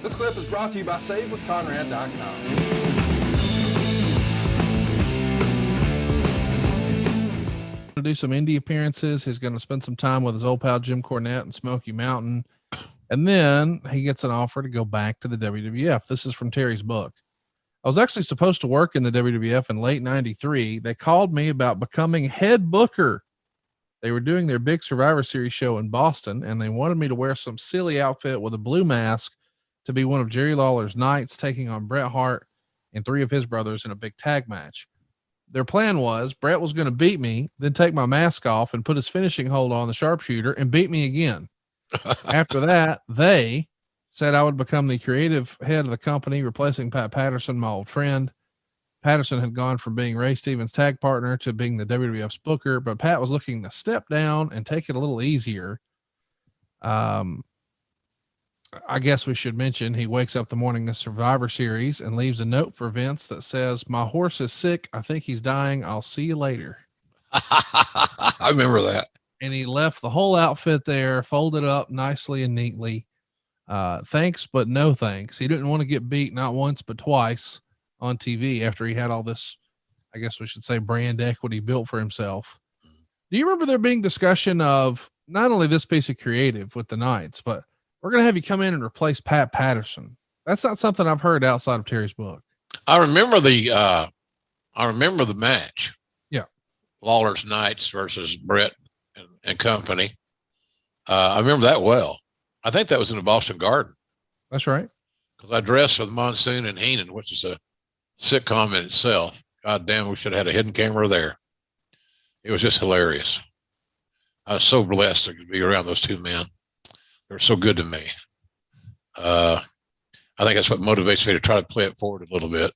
This clip is brought to you by SaveWithConrad.com. To do some indie appearances. He's going to spend some time with his old pal Jim Cornette and Smoky Mountain. And then he gets an offer to go back to the WWF. This is from Terry's book. I was actually supposed to work in the WWF in late 93. They called me about becoming head booker. They were doing their big Survivor Series show in Boston, and they wanted me to wear some silly outfit with a blue mask to be one of Jerry Lawler's knights, taking on Bret Hart and three of his brothers in a big tag match. Their plan was Bret was going to beat me, then take my mask off and put his finishing hold on the sharpshooter and beat me again. After that, they said I would become the creative head of the company, replacing Pat Patterson, my old friend. Patterson had gone from being Ray Stevens' tag partner to being the WWF's booker, but Pat was looking to step down and take it a little easier. I guess we should mention he wakes up the morning of Survivor Series and leaves a note for Vince that says, "My horse is sick. I think he's dying. I'll see you later." I remember that. And he left the whole outfit there, folded up nicely and neatly. Thanks, but no thanks. He didn't want to get beat not once, but twice on TV after he had all this, I guess we should say, brand equity built for himself. Do you remember there being discussion of not only this piece of creative with the Knights, but we're going to have you come in and replace Pat Patterson? That's not something I've heard outside of Terry's book. I remember the match. Yeah. Lawler's Knights versus Bret and company. I remember that well. I think that was in the Boston Garden. That's right. Because I dressed with Monsoon and Heenan, which is a sitcom in itself. God damn, we should have had a hidden camera there. It was just hilarious. I was so blessed to be around those two men. They were so good to me. I think that's what motivates me to try to play it forward a little bit.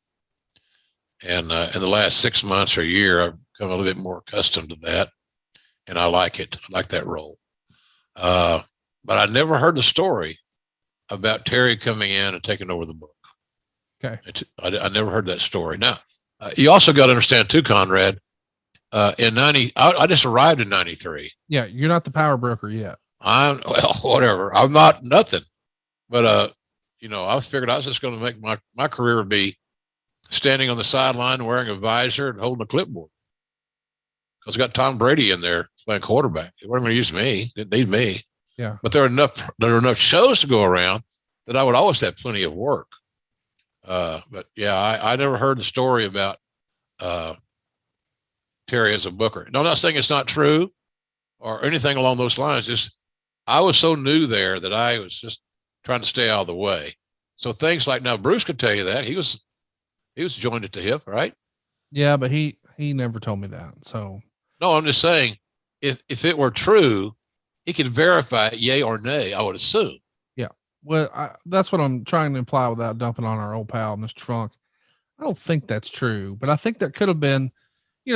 And in the last 6 months or a year, I've become a little bit more accustomed to that. And I like it. I like that role. But I never heard the story about Terry coming in and taking over the book. Okay. I never heard that story. Now, you also got to understand too, Conrad, in 90, I just arrived in 93. Yeah. You're not the power broker yet. Well, whatever. I'm not nothing, but, I figured I was just going to make my career be standing on the sideline, wearing a visor and holding a clipboard. Because I got Tom Brady in there playing quarterback. They weren't going to use me. Didn't need me. Yeah. But there were enough shows to go around that I would always have plenty of work. But yeah, I never heard the story about Terry as a booker. No, I'm not saying it's not true or anything along those lines. Just I was so new there that I was just trying to stay out of the way. So things like now Bruce could tell you that he was joined at the hip, right? Yeah, but he never told me that. So no, I'm just saying if it were true, he could verify it, yay or nay, I would assume. Yeah. Well, that's what I'm trying to imply without dumping on our old pal, Mr. Funk. I don't think that's true, but I think that could have been,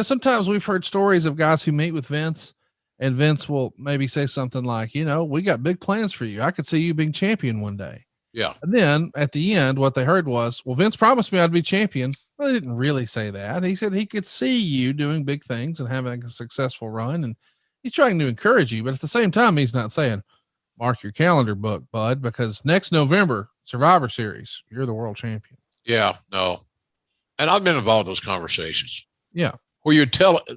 sometimes we've heard stories of guys who meet with Vince and Vince will maybe say something like, we got big plans for you. I could see you being champion one day. Yeah. And then at the end, what they heard was, well, Vince promised me I'd be champion. Well, they didn't really say that. He said he could see you doing big things and having a successful run. And he's trying to encourage you, but at the same time, he's not saying, mark your calendar book, bud, because next November, Survivor Series, you're the world champion. Yeah, no. And I've been involved in those conversations. Yeah. Where you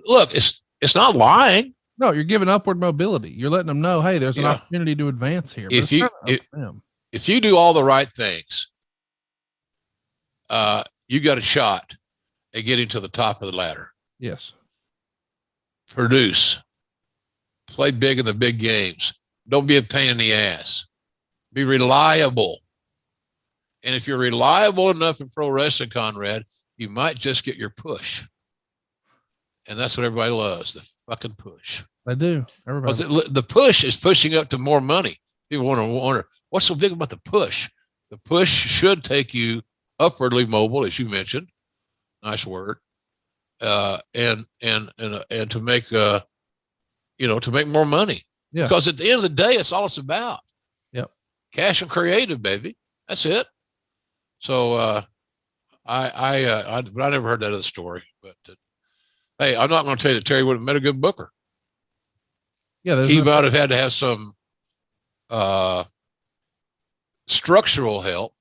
look, it's not lying. No, you're giving upward mobility. You're letting them know, hey, there's an opportunity to advance here. If you do all the right things, you got a shot at getting to the top of the ladder. Yes. Produce. Play big in the big games. Don't be a pain in the ass. Be reliable. And if you're reliable enough in pro wrestling, Conrad, you might just get your push. And that's what everybody loves, the fucking push. They do. Everybody. The push is pushing up to more money. People wonder, what's so big about the push? The push should take you upwardly mobile, as you mentioned. Nice word. And to make, to make more money. Yeah. Because at the end of the day, it's all it's about. Yep. Cash and creative, baby. That's it. So, I never heard that other story, but hey, I'm not going to tell you that Terry would have met a good booker. Yeah. He might have had to have some structural help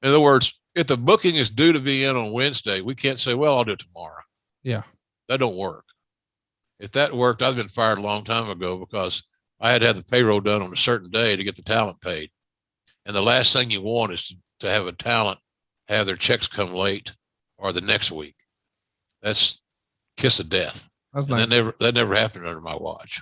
In other words, if the booking is due to be in on Wednesday, we can't say, well, I'll do it tomorrow. Yeah. That don't work. If that worked, I'd been fired a long time ago because I had to have the payroll done on a certain day to get the talent paid. And the last thing you want is to have a talent have their checks come late or the next week. That's kiss of death. That's And that never happened under my watch.